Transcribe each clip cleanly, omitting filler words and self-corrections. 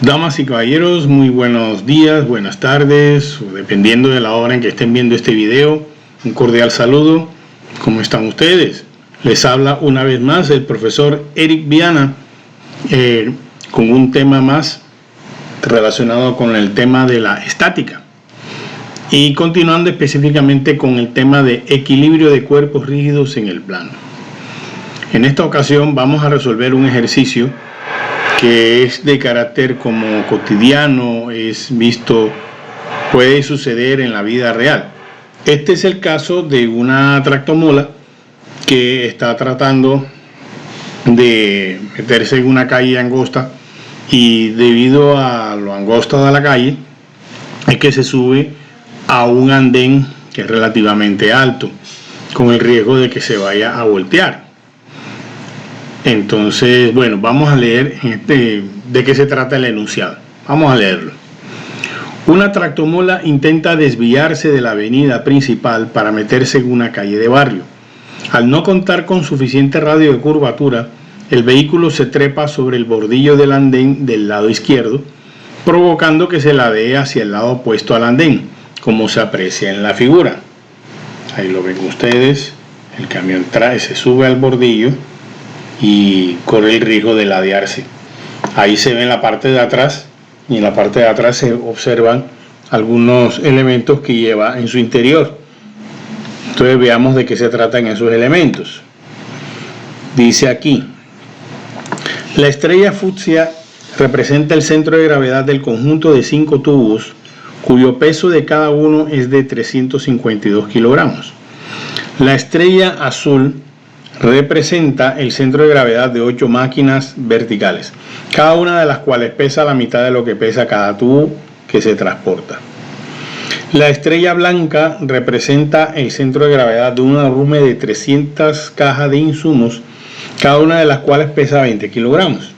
Damas y caballeros, muy buenos días, buenas tardes, o dependiendo de la hora en que estén viendo este video. Un cordial saludo. ¿Cómo están ustedes? Les habla una vez más el profesor Eric Viana con un tema más relacionado con el tema de la estática y continuando específicamente con el tema de equilibrio de cuerpos rígidos en el plano. En esta ocasión vamos a resolver un ejercicio que es de carácter como cotidiano, es visto, puede suceder en la vida real. Este es el caso de una tractomula que está tratando de meterse en una calle angosta y debido a lo angosta de la calle es que se sube a un andén que es relativamente alto con el riesgo de que se vaya a voltear. Entonces, bueno, vamos a leer de qué se trata el enunciado. Vamos a leerlo. Una tractomula intenta desviarse de la avenida principal para meterse en una calle de barrio. Al no contar con suficiente radio de curvatura, el vehículo se trepa sobre el bordillo del andén del lado izquierdo, provocando que se ladee hacia el lado opuesto al andén, como se aprecia en la figura. Ahí lo ven ustedes, el camión se sube al bordillo y corre el riesgo de ladearse. Ahí se ve en la parte de atrás, y en la parte de atrás se observan algunos elementos que lleva en su interior. Entonces veamos de qué se tratan esos elementos. Dice aquí: la estrella fucsia representa el centro de gravedad del conjunto de 5 tubos, cuyo peso de cada uno es de 352 kilogramos. La estrella azul representa el centro de gravedad de 8 máquinas verticales, cada una de las cuales pesa la mitad de lo que pesa cada tubo que se transporta. La estrella blanca representa el centro de gravedad de un arrume de 300 cajas de insumos, cada una de las cuales pesa 20 kilogramos.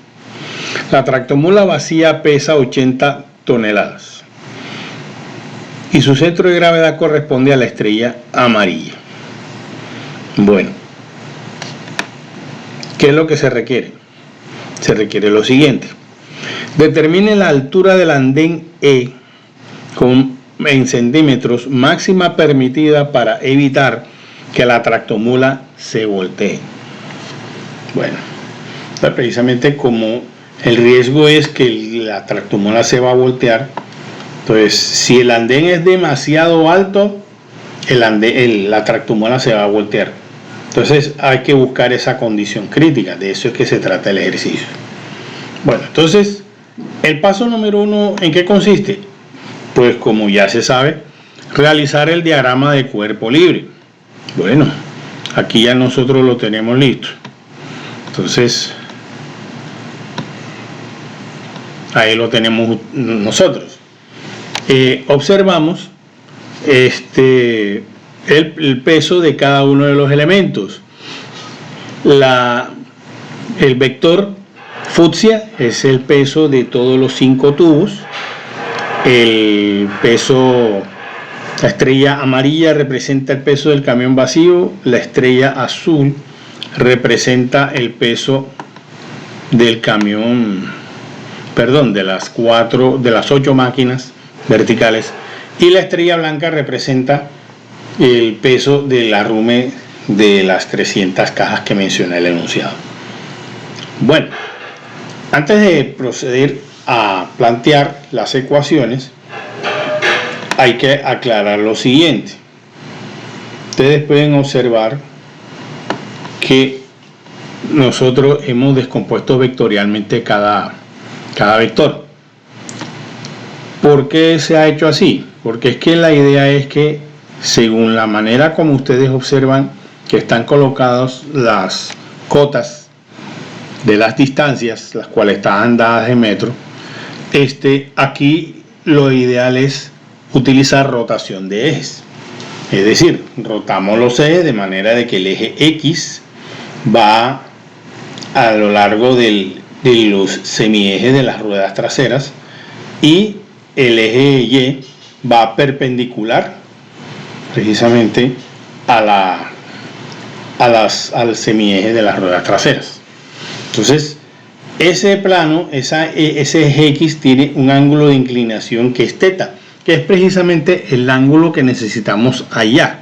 La tractomula vacía pesa 80 toneladas y su centro de gravedad corresponde a la estrella amarilla. Bueno, ¿qué es lo que se requiere? Se requiere lo siguiente: determine la altura del andén E en centímetros máxima permitida para evitar que la tractomula se voltee. Bueno, precisamente como el riesgo es que la tractomula se va a voltear, entonces si el andén es demasiado alto, la tractomula se va a voltear. Entonces hay que buscar esa condición crítica, de eso es que se trata el ejercicio. Bueno, entonces el paso número 1, ¿en qué consiste? Pues como ya se sabe, realizar el diagrama de cuerpo libre. Bueno, aquí ya nosotros lo tenemos listo. Entonces, ahí lo tenemos nosotros. Observamos el peso de cada uno de los elementos. El vector fucsia es el peso de todos los 5 tubos. El peso, la estrella amarilla representa el peso del camión vacío. La estrella azul representa el peso del camión, de las 8 máquinas verticales. Y la estrella blanca representa el peso del arrume de las 300 cajas que menciona el enunciado. Bueno, antes de proceder a plantear las ecuaciones, hay que aclarar lo siguiente. Ustedes pueden observar que nosotros hemos descompuesto vectorialmente cada vector. ¿Por qué se ha hecho así? Porque es que la idea es que, según la manera como ustedes observan que están colocadas las cotas de las distancias, las cuales están dadas en metro, aquí lo ideal es utilizar rotación de ejes. Es decir, rotamos los ejes de manera de que el eje X va a lo largo de los semiejes de las ruedas traseras y el eje Y va perpendicular precisamente al semieje de las ruedas traseras. Entonces, ese plano, ese eje X tiene un ángulo de inclinación que es teta, que es precisamente el ángulo que necesitamos allá.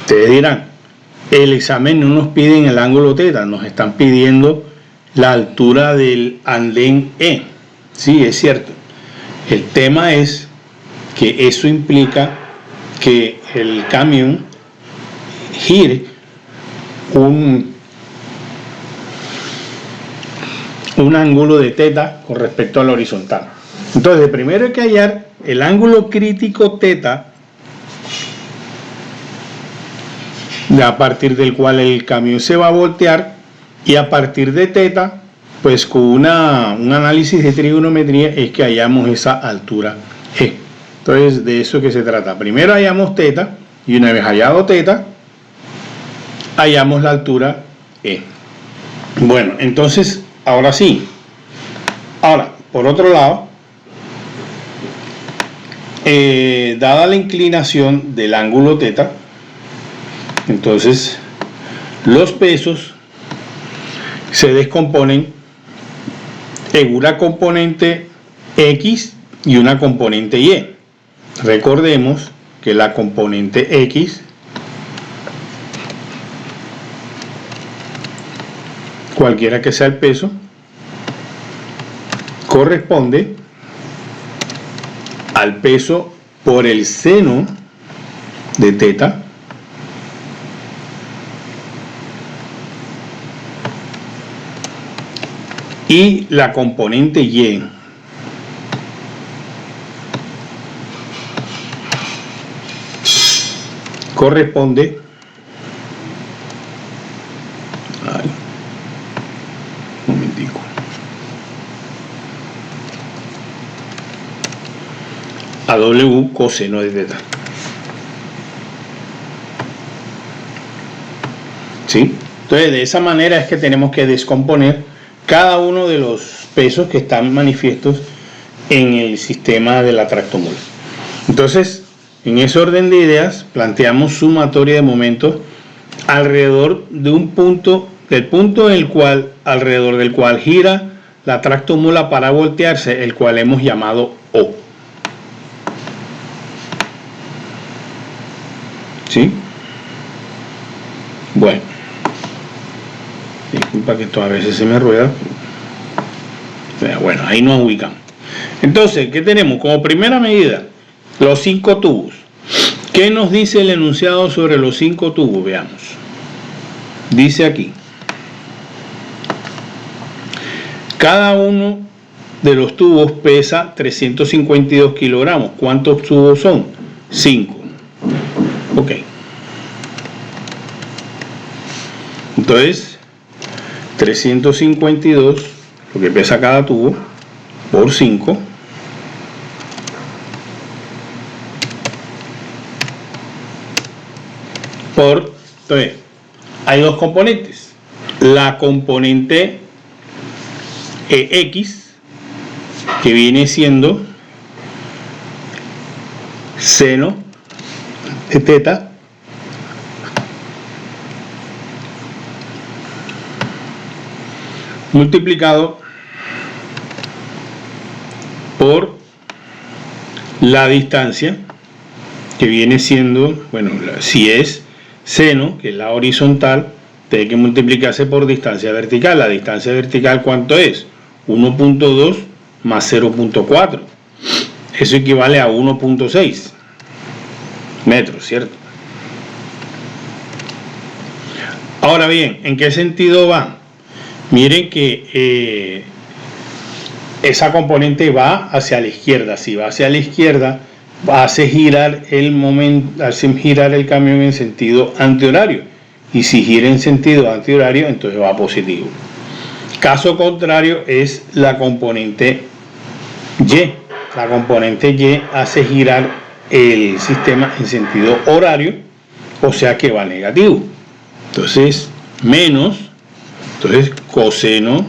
Ustedes dirán, el examen no nos piden el ángulo teta, nos están pidiendo la altura del andén E. Sí, es cierto. El tema es que eso implica que el camión gire un ángulo de teta con respecto al horizontal. Entonces, primero hay que hallar el ángulo crítico teta a partir del cual el camión se va a voltear, y a partir de teta, pues con un análisis de trigonometría es que hallamos esa altura E. Entonces, de eso que se trata. Primero hallamos teta, y una vez hallado teta, hallamos la altura E. Bueno, entonces, ahora sí. Ahora, por otro lado, dada la inclinación del ángulo teta, entonces los pesos se descomponen en una componente X y una componente Y. Recordemos que la componente X, cualquiera que sea el peso, corresponde al peso por el seno de teta y la componente Y corresponde a W coseno de teta. ¿Sí? Entonces, de esa manera es que tenemos que descomponer cada uno de los pesos que están manifiestos en el sistema de la tractomula. Entonces, en ese orden de ideas, planteamos sumatoria de momentos alrededor de un punto, del punto en el cual, alrededor del cual gira la tractomula para voltearse, el cual hemos llamado O. ¿Sí? Bueno, disculpa que esto a veces se me rueda. Bueno, ahí nos ubicamos. Entonces, ¿qué tenemos? Como primera medida, los 5 tubos. ¿Qué nos dice el enunciado sobre los 5 tubos? Veamos. Dice aquí: cada uno de los tubos pesa 352 kilogramos. ¿Cuántos tubos son? 5. Ok. Entonces, 352, lo que pesa cada tubo, por 5, por... Entonces, hay dos componentes. La componente X, que viene siendo seno de teta, multiplicado por la distancia, que viene siendo, bueno, si es seno, que es la horizontal, tiene que multiplicarse por distancia vertical. La distancia vertical, ¿cuánto es? 1.2 más 0.4. Eso equivale a 1.6 metros, ¿cierto? Ahora bien, ¿en qué sentido va? Miren que esa componente va hacia la izquierda. Si va hacia la izquierda, hace girar el camión en sentido antihorario. Y si gira en sentido antihorario, entonces va positivo. Caso contrario es la componente Y. La componente Y hace girar el sistema en sentido horario, o sea que va negativo. Entonces, menos, entonces coseno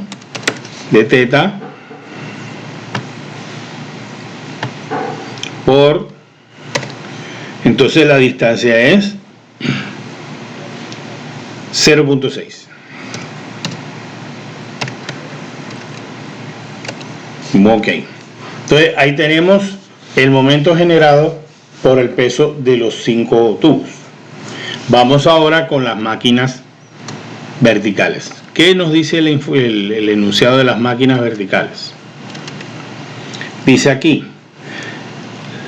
de teta por, entonces la distancia es 0.6. Ok. Entonces ahí tenemos el momento generado por el peso de los 5 tubos. Vamos ahora con las máquinas verticales. ¿Qué nos dice el enunciado de las máquinas verticales? Dice aquí: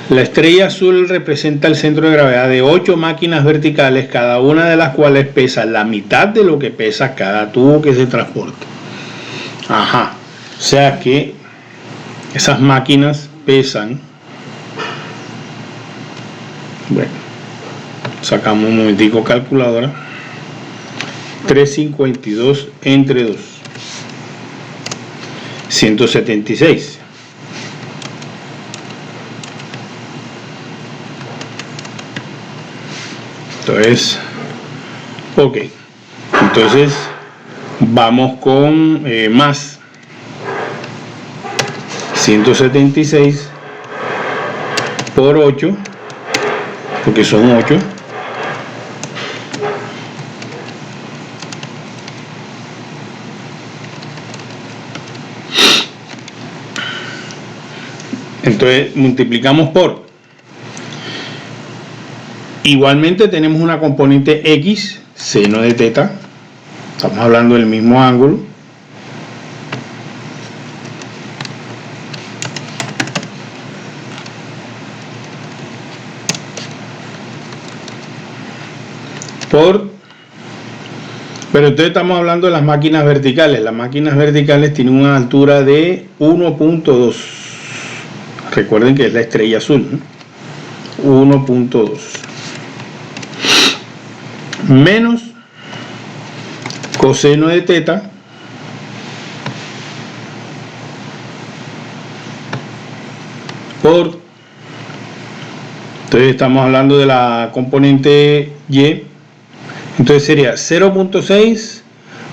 la estrella azul representa el centro de gravedad de 8 máquinas verticales, cada una de las cuales pesa la mitad de lo que pesa cada tubo que se transporta. Ajá. O sea que esas máquinas pesan. Bueno, sacamos un momentico calculadora. 352 entre 2. 176. Entonces, ok. Entonces, vamos con más. 176 por 8, porque son 8. Entonces multiplicamos por. Igualmente tenemos una componente X, seno de teta. Estamos hablando del mismo ángulo. Pero entonces estamos hablando de las máquinas verticales. Las máquinas verticales tienen una altura de 1.2. Recuerden que es la estrella azul, ¿no? 1.2 menos coseno de teta por, entonces estamos hablando de la componente Y, entonces sería 0.6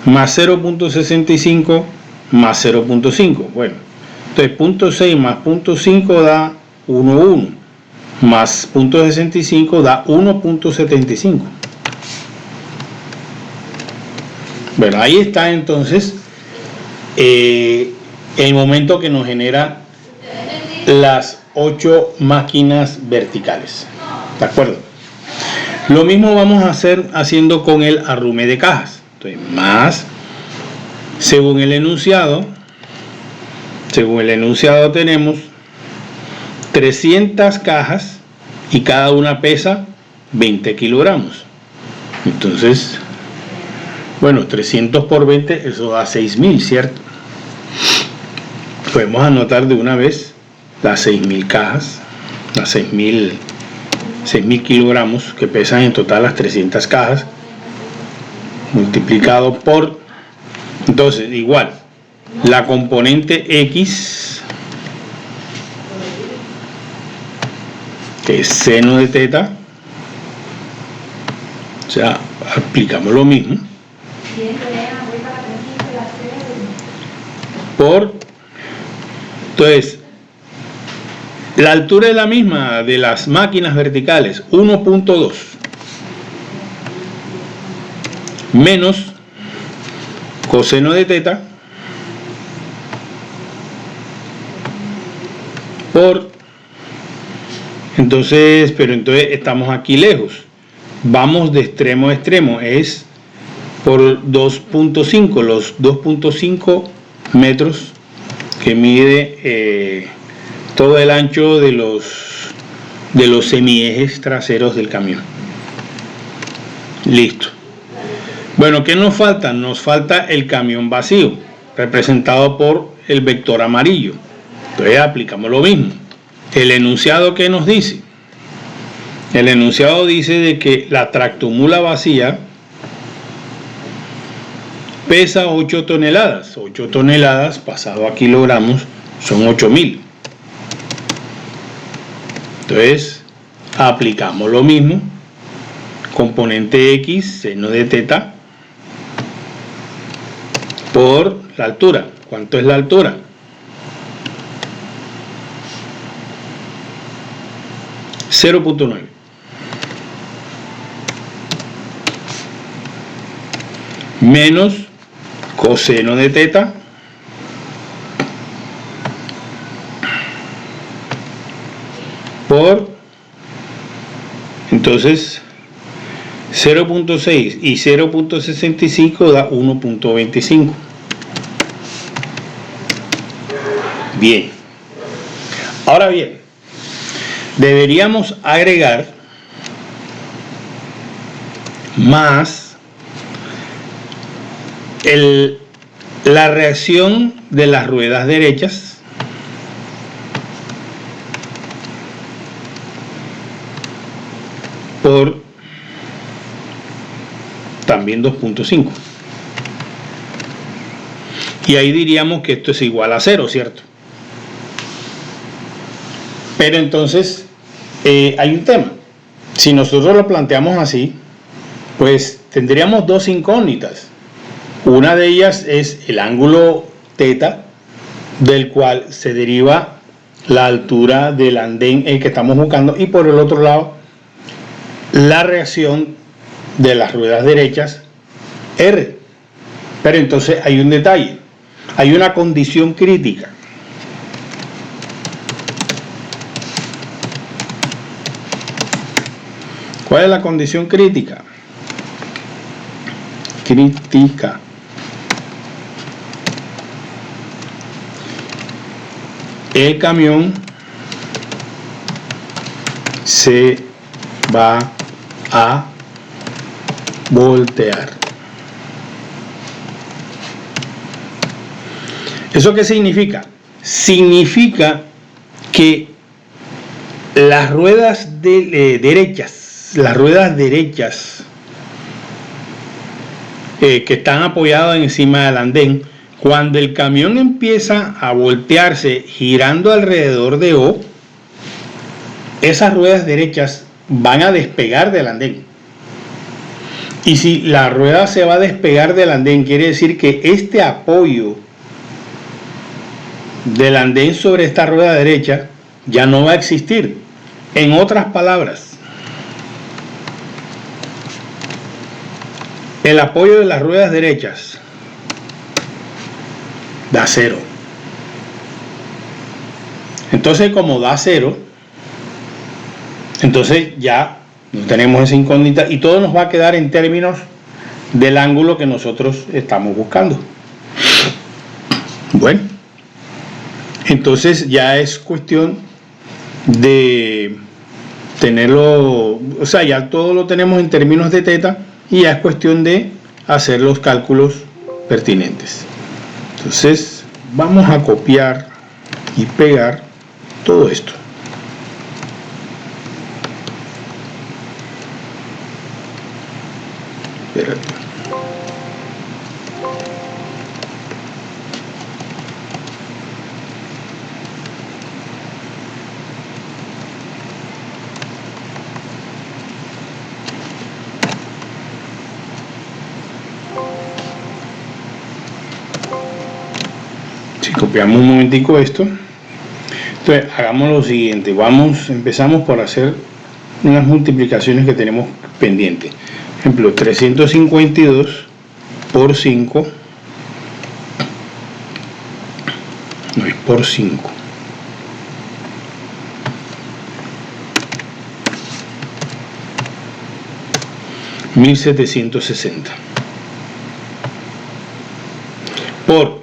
más 0.65 más 0.5. bueno, entonces 0.6 más 0.5 da 1.1 más 0.65 da 1.75. Bueno, ahí está entonces el momento que nos genera las 8 máquinas verticales. ¿De acuerdo? Lo mismo vamos a hacer haciendo con el arrume de cajas. Entonces, más, según el enunciado tenemos 300 cajas y cada una pesa 20 kilogramos. Entonces, bueno, 300 por 20, eso da 6.000, ¿cierto? Podemos anotar de una vez las 6.000 cajas, las 6.000 kilogramos que pesan en total las 300 cajas, multiplicado por, entonces igual, la componente X, que es seno de teta, o sea, aplicamos lo mismo, por, entonces, la altura es la misma de las máquinas verticales, 1.2 menos coseno de teta por, entonces, pero entonces estamos aquí lejos, vamos de extremo a extremo, es por 2.5, los 2.5 metros que mide todo el ancho de los semiejes traseros del camión. Listo. Bueno, ¿qué nos falta? Nos falta el camión vacío, representado por el vector amarillo. Entonces aplicamos lo mismo. El enunciado, ¿qué nos dice? El enunciado dice de que la tractomula vacía pesa 8 toneladas. 8 toneladas pasado a kilogramos son 8.000. Entonces aplicamos lo mismo. Componente X, seno de teta, por la altura. ¿Cuánto es la altura? 0.9. Menos coseno de teta por, entonces 0.6 y 0.65 da 1.25. Bien, ahora bien, deberíamos agregar más la reacción de las ruedas derechas por también 2.5, y ahí diríamos que esto es igual a 0, ¿cierto? Pero entonces hay un tema. Si nosotros lo planteamos así, pues tendríamos dos incógnitas. Una de ellas es el ángulo θ, del cual se deriva la altura del andén que estamos buscando, y por el otro lado la reacción de las ruedas derechas R. Pero entonces hay un detalle, hay una condición crítica. ¿Cuál es la condición crítica? El camión se va a voltear. ¿Eso qué significa? Significa que las ruedas derechas, que están apoyadas encima del andén, cuando el camión empieza a voltearse girando alrededor de O, esas ruedas derechas van a despegar del andén. Y si la rueda se va a despegar del andén, quiere decir que este apoyo del andén sobre esta rueda derecha ya no va a existir. En otras palabras, el apoyo de las ruedas derechas da 0. Entonces, como da 0, entonces ya no tenemos esa incógnita y todo nos va a quedar en términos del ángulo que nosotros estamos buscando. Bueno, entonces ya es cuestión de tenerlo, o sea, ya todo lo tenemos en términos de θ y ya es cuestión de hacer los cálculos pertinentes. Entonces vamos a copiar y pegar todo esto. Espérate. Si copiamos un momentico esto, entonces hagamos lo siguiente, empezamos por hacer unas multiplicaciones que tenemos pendientes. Por ejemplo, 352 por 5, no es por 5, $1,760 por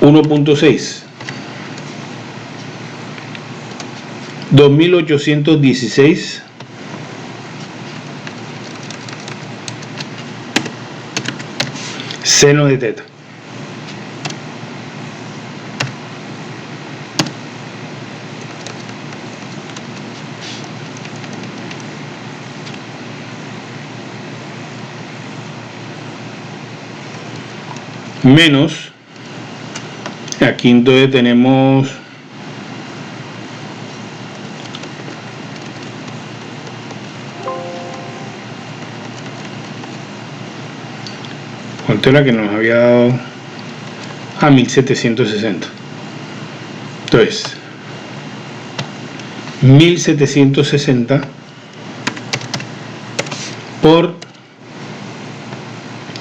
1.6, 2.816 seno de θ. Menos, aquí entonces tenemos ¿cuánto era que nos había dado? A 1.760. Entonces 1.760 por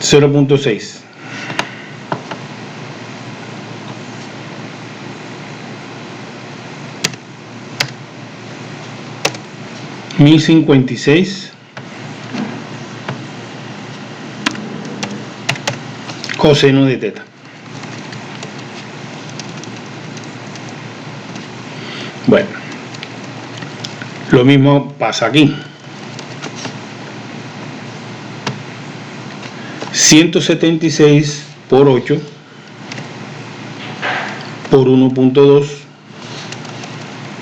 0.6. 1056 coseno de teta. Bueno, lo mismo pasa aquí. 176 por 8 por 1.2.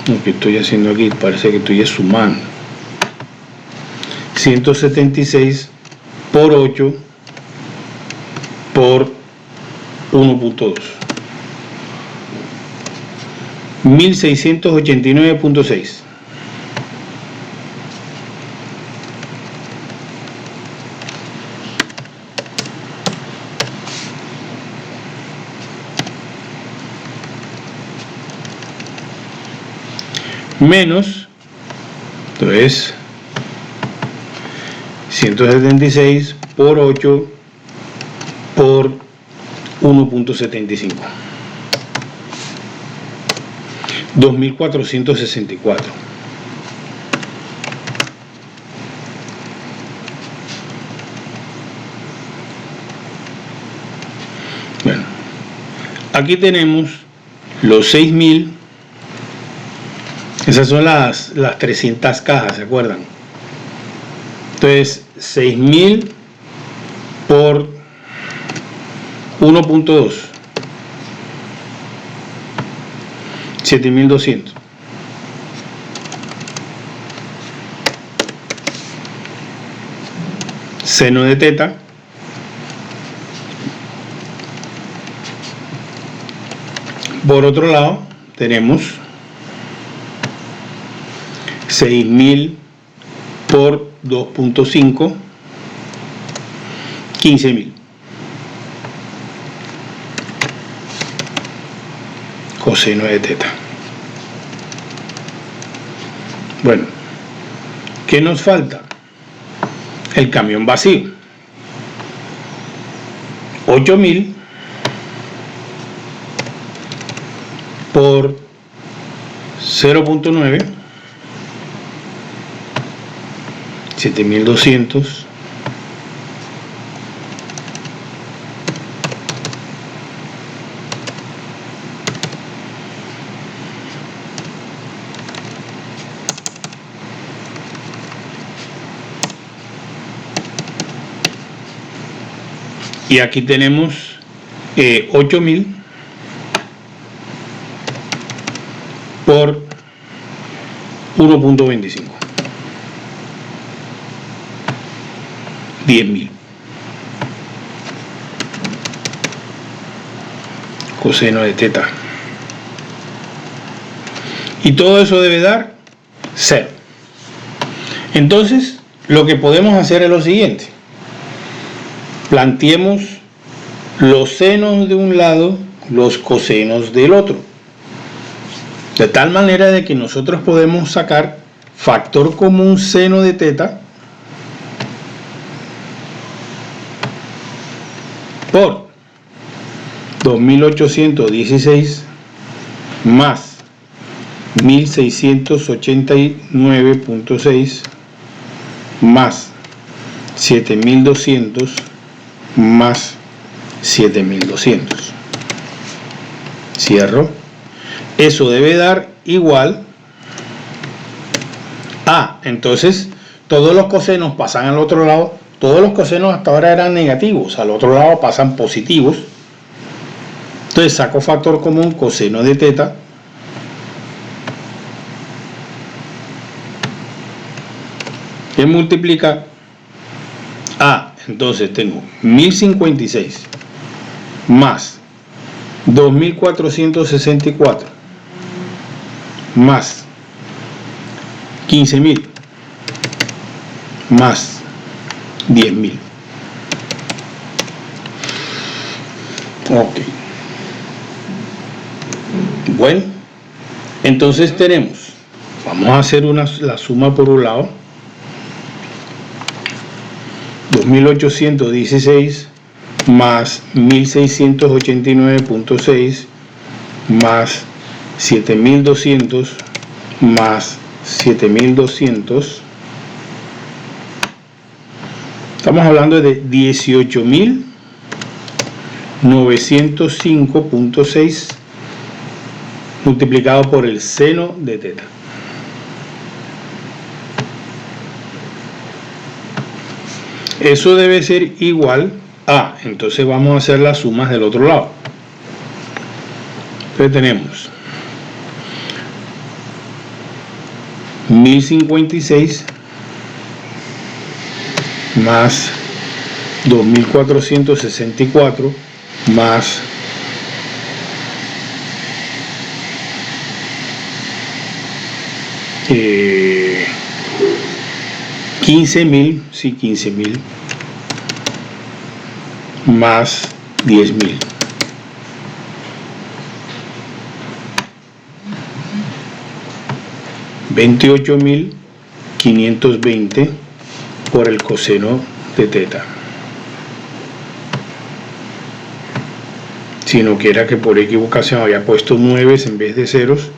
Lo que estoy haciendo aquí parece que estoy sumando. 176 por 8 por 1.2. 1689.6. Menos, entonces 176 por 8 por 1.75, 2464. Bueno, aquí tenemos los 6000. Esas son las 300 cajas, ¿se acuerdan? Entonces, 6000 por 1.2, 7200. Seno de teta por otro lado tenemos 6000 por 2.5, 15000. Coseno de teta. Bueno, ¿qué nos falta? El camión vacío. 8000 por 0.9, 7200 y aquí tenemos 8000 por 1.25, 10.000. Coseno de teta. Y todo eso debe dar 0. Entonces, lo que podemos hacer es lo siguiente. Planteemos los senos de un lado, los cosenos del otro. De tal manera de que nosotros podemos sacar factor común seno de teta por 2816 más 1689.6 más 7200 más 7200. Cierro. Eso debe dar igual a, entonces todos los cosenos pasan al otro lado. Todos los cosenos hasta ahora eran negativos, al otro lado pasan positivos. Entonces saco factor común coseno de teta que multiplica a, entonces tengo 1056 más 2464 más 15000 más 10.000. Ok. Bueno, entonces tenemos, vamos a hacer la suma por un lado. 2816 más 1689.6 más 7200 más 7200 Estamos hablando de 18.905.6 multiplicado por el seno de teta. Eso debe ser igual a, entonces vamos a hacer las sumas del otro lado. Entonces tenemos 1056 más 2464 más 15.000, sí, 15.000 más 10.000. $28.520 por el coseno de teta. Si no quiera que por equivocación había puesto 9 en vez de ceros,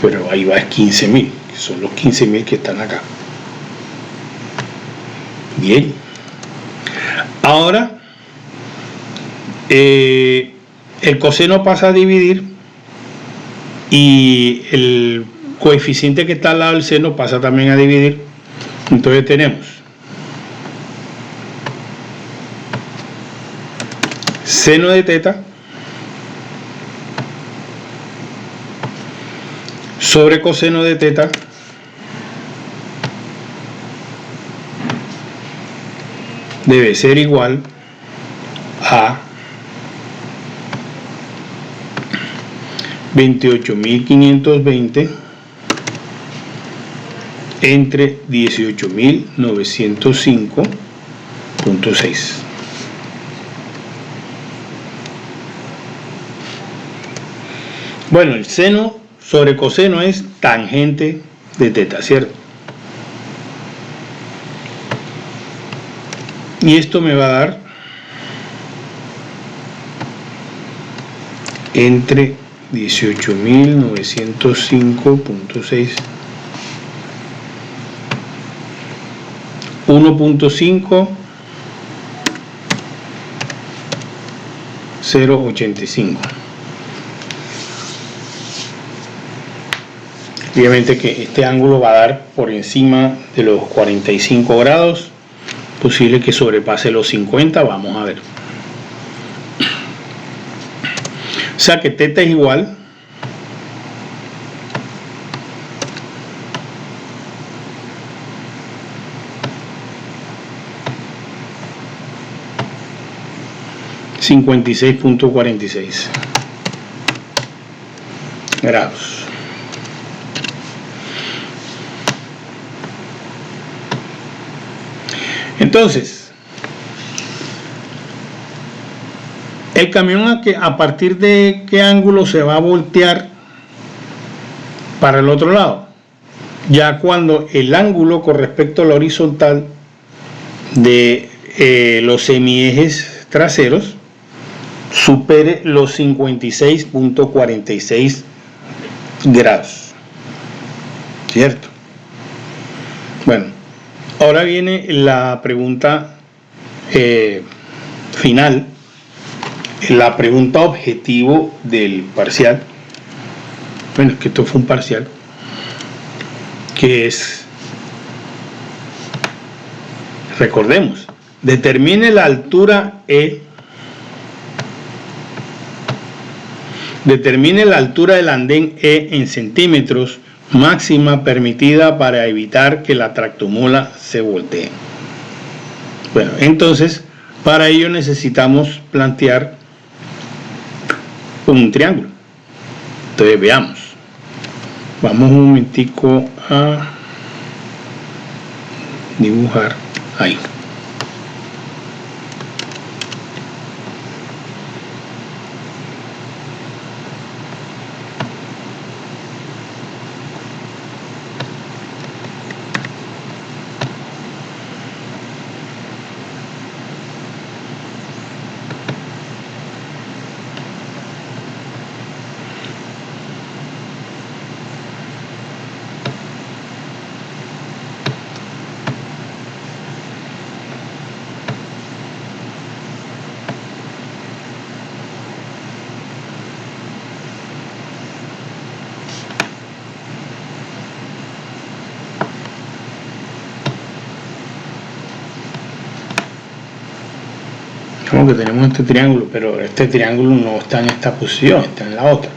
pero ahí va 15.000, que son los 15.000 que están acá. Bien. Ahora, el coseno pasa a dividir y el coeficiente que está al lado del seno pasa también a dividir. Entonces tenemos seno de teta sobre coseno de teta debe ser igual a 28.520 entre 18.905.6. Bueno, el seno sobre coseno es tangente de teta, ¿cierto? Y esto me va a dar entre 18.905.6 1.5085. Obviamente que este ángulo va a dar por encima de los 45 grados, posible que sobrepase los 50, vamos a ver. O sea que teta es igual a 56.46 grados. Entonces, el camión a partir de qué ángulo se va a voltear para el otro lado, ya cuando el ángulo con respecto a la horizontal de los semiejes traseros supere los 56.46 grados, ¿cierto? Bueno, ahora viene la pregunta final, la pregunta objetivo del parcial. Bueno, es que esto fue un parcial, que es, recordemos, determine la altura E, determine la altura del andén E en centímetros máxima permitida para evitar que la tractomula se voltee. Bueno, entonces, para ello necesitamos plantear un triángulo. Entonces, veamos. Vamos un momentico a dibujar ahí. Como que tenemos este triángulo, pero este triángulo no está en esta posición, está en la otra.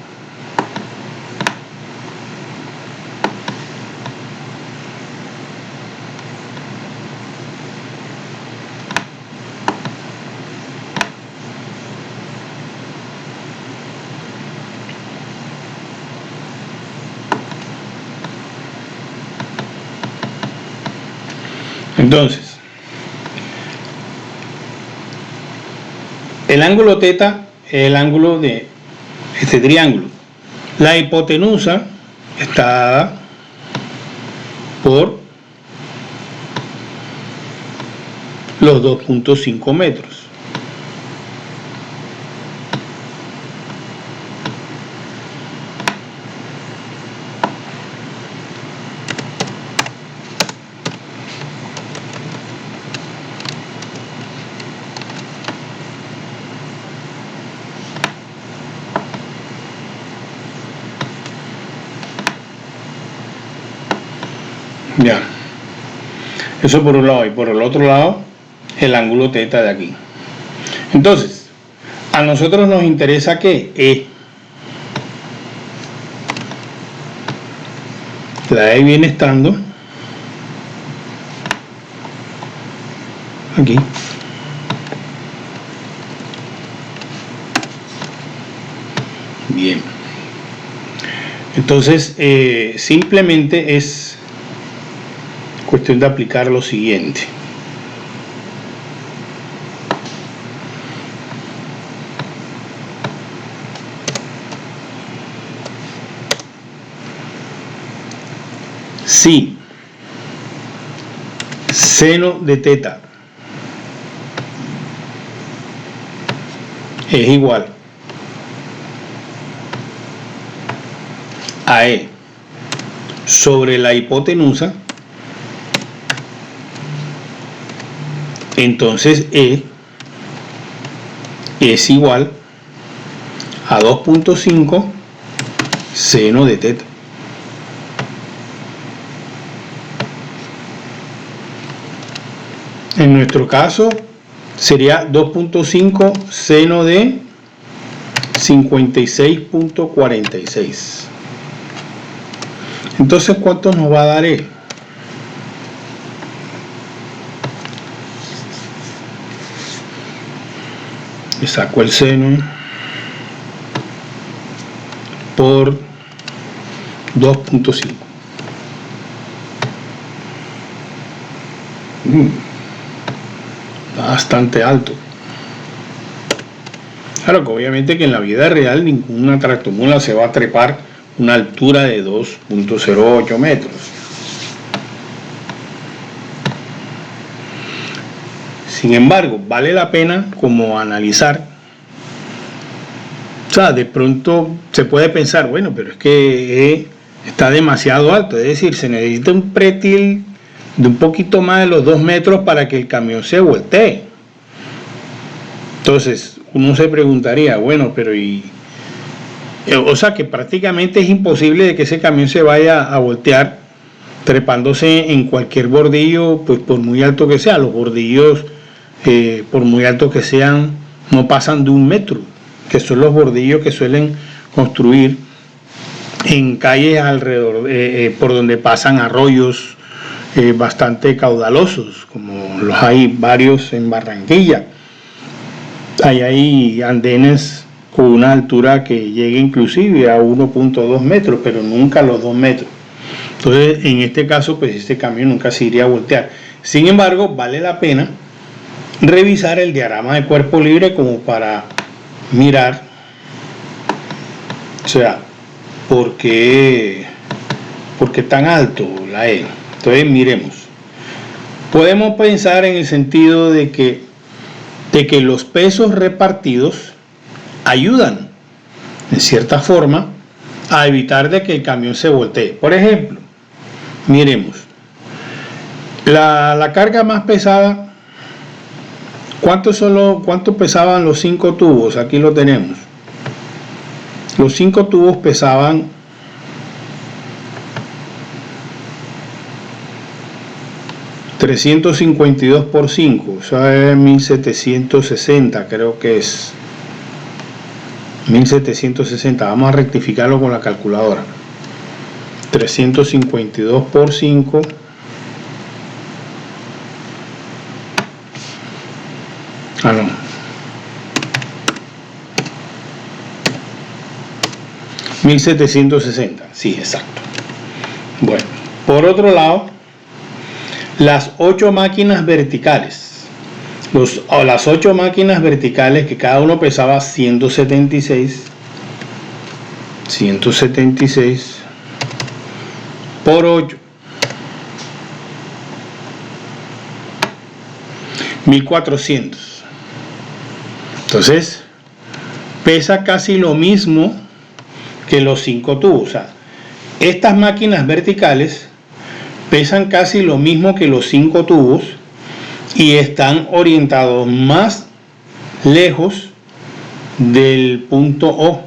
Entonces, el ángulo teta es el ángulo de este triángulo. La hipotenusa está dada por los 2.5 metros. Ya, eso por un lado, y por el otro lado el ángulo teta de aquí. Entonces, a nosotros nos interesa que E. La E viene estando aquí. Bien. Entonces, simplemente es cuestión de aplicar lo siguiente. Si seno de teta es igual a E sobre la hipotenusa, entonces E es igual a 2.5 seno de teta. En nuestro caso sería 2.5 seno de 56.46. Entonces, ¿cuánto nos va a dar E? Le saco el seno por 2.5. Bastante alto. Claro que obviamente que en la vida real ninguna tractomula se va a trepar una altura de 2.08 metros. Sin embargo, vale la pena como analizar. O sea, de pronto se puede pensar, bueno, pero es que está demasiado alto, es decir, se necesita un pretil de un poquito más de los 2 metros para que el camión se voltee. Entonces, uno se preguntaría, bueno, pero o sea, que prácticamente es imposible de que ese camión se vaya a voltear trepándose en cualquier bordillo, pues por muy alto que sea. Los bordillos, por muy altos que sean, no pasan de 1 metro, que son los bordillos que suelen construir en calles alrededor, por donde pasan arroyos bastante caudalosos, como los hay varios en Barranquilla. Hay andenes con una altura que llega inclusive a 1.2 metros, pero nunca a los 2 metros. Entonces, en este caso, pues este camión nunca se iría a voltear. Sin embargo, vale la pena revisar el diagrama de cuerpo libre como para mirar, o sea, ¿por qué tan alto la E? Entonces, miremos. Podemos pensar en el sentido de que los pesos repartidos ayudan, en cierta forma, a evitar de que el camión se voltee. Por ejemplo, miremos, la carga más pesada, ¿cuánto pesaban los 5 tubos? Aquí lo tenemos. Los 5 tubos pesaban 352 por 5, o sea, es 1760, creo que es 1760. Vamos a rectificarlo con la calculadora. 352 por 5, no, 1760, sí, exacto. Bueno, por otro lado, las 8 máquinas verticales, las 8 máquinas verticales que cada uno pesaba 176 por 8, 1400. Entonces pesa casi lo mismo que los 5 tubos. O sea, estas máquinas verticales pesan casi lo mismo que los 5 tubos y están orientados más lejos del punto O.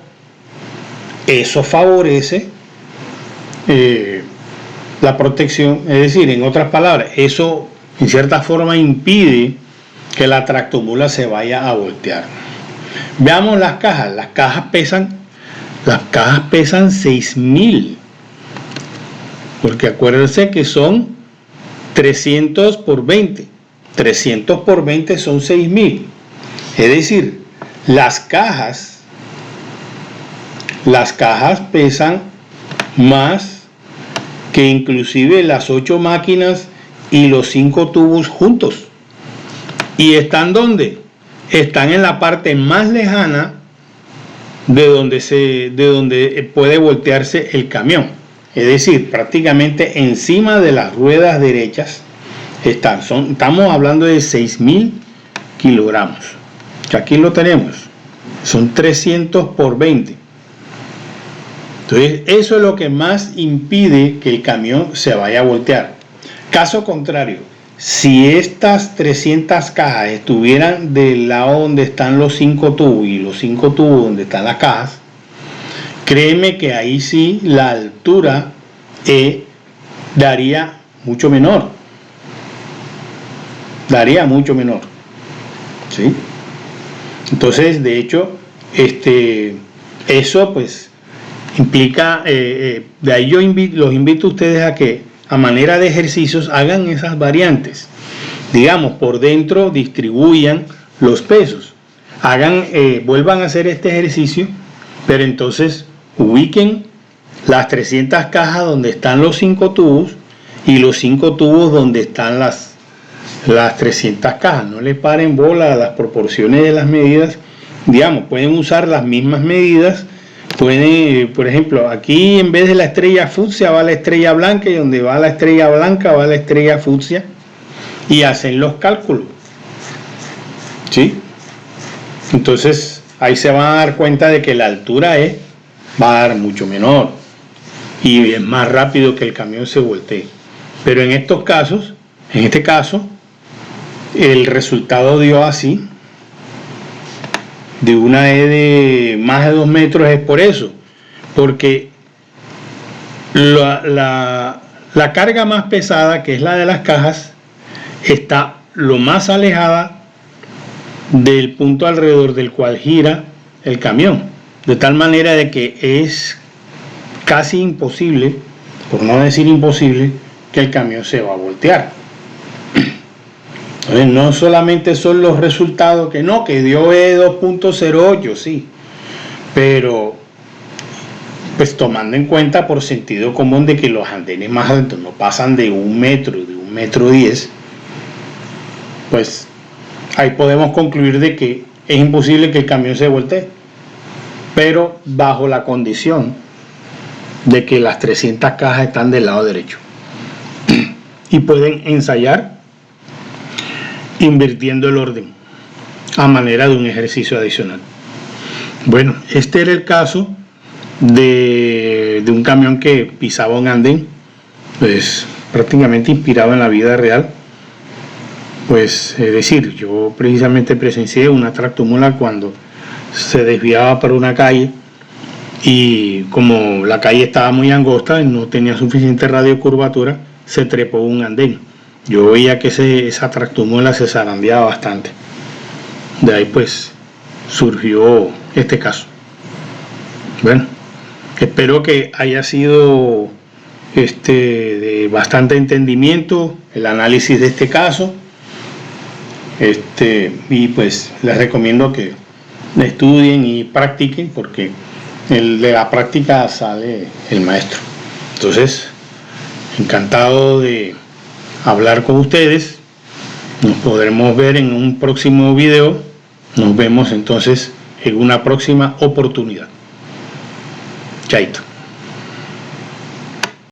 Eso favorece la protección, es decir, en otras palabras, eso en cierta forma impide que la tractomula se vaya a voltear. Veamos las cajas. Las cajas pesan 6000, porque acuérdense que son 300 por 20. 300 por 20 son 6000. Es decir, las cajas pesan más que inclusive las 8 máquinas y los 5 tubos juntos. ¿Y están dónde? Están en la parte más lejana de donde puede voltearse el camión. Es decir, prácticamente encima de las ruedas derechas estamos hablando de 6000 kilogramos. Que aquí lo tenemos. Son 300 por 20. Entonces, eso es lo que más impide que el camión se vaya a voltear. Caso contrario, si estas 300 cajas estuvieran del lado donde están los 5 tubos y los 5 tubos donde están las cajas, créeme que ahí sí la altura daría mucho menor. Daría mucho menor. ¿Sí? Entonces, de hecho, eso pues implica, de ahí los invito a ustedes a que a manera de ejercicios hagan esas variantes. Digamos, por dentro distribuyan los pesos. Vuelvan a hacer este ejercicio, pero entonces ubiquen las 300 cajas donde están los 5 tubos y los 5 tubos donde están las 300 cajas. No le paren bola a las proporciones de las medidas. Digamos, pueden usar las mismas medidas. Pueden, por ejemplo, aquí en vez de la estrella fucsia va la estrella blanca, y donde va la estrella blanca va la estrella fucsia, y hacen los cálculos. ¿Sí? Entonces ahí se van a dar cuenta de que la altura va a dar mucho menor y es más rápido que el camión se voltee. Pero en este caso, el resultado dio así, de una de más de 2 metros. Es por eso, porque la carga más pesada, que es la de las cajas, está lo más alejada del punto alrededor del cual gira el camión, de tal manera de que es casi imposible, por no decir imposible, que el camión se va a voltear. Entonces, no solamente son los resultados que dio 2.08, sí, pero pues tomando en cuenta por sentido común de que los andenes más altos no pasan de 1 metro, de 1,10 metros, pues ahí podemos concluir de que es imposible que el camión se voltee, pero bajo la condición de que las 300 cajas están del lado derecho. Y pueden ensayar invirtiendo el orden a manera de un ejercicio adicional. Bueno, este era el caso de un camión que pisaba un andén, pues prácticamente inspirado en la vida real. Pues es decir, yo precisamente presencié una tractomula cuando se desviaba por una calle, y como la calle estaba muy angosta y no tenía suficiente radiocurvatura, se trepó un andén. Yo veía que esa tractomuela se zarandeaba bastante. De ahí pues surgió este caso. Bueno, espero que haya sido de bastante entendimiento el análisis de este caso. Y pues les recomiendo que estudien y practiquen, porque de la práctica sale el maestro. Entonces, encantado de hablar con ustedes. Nos podremos ver en un próximo video. Nos vemos entonces en una próxima oportunidad. Chaito.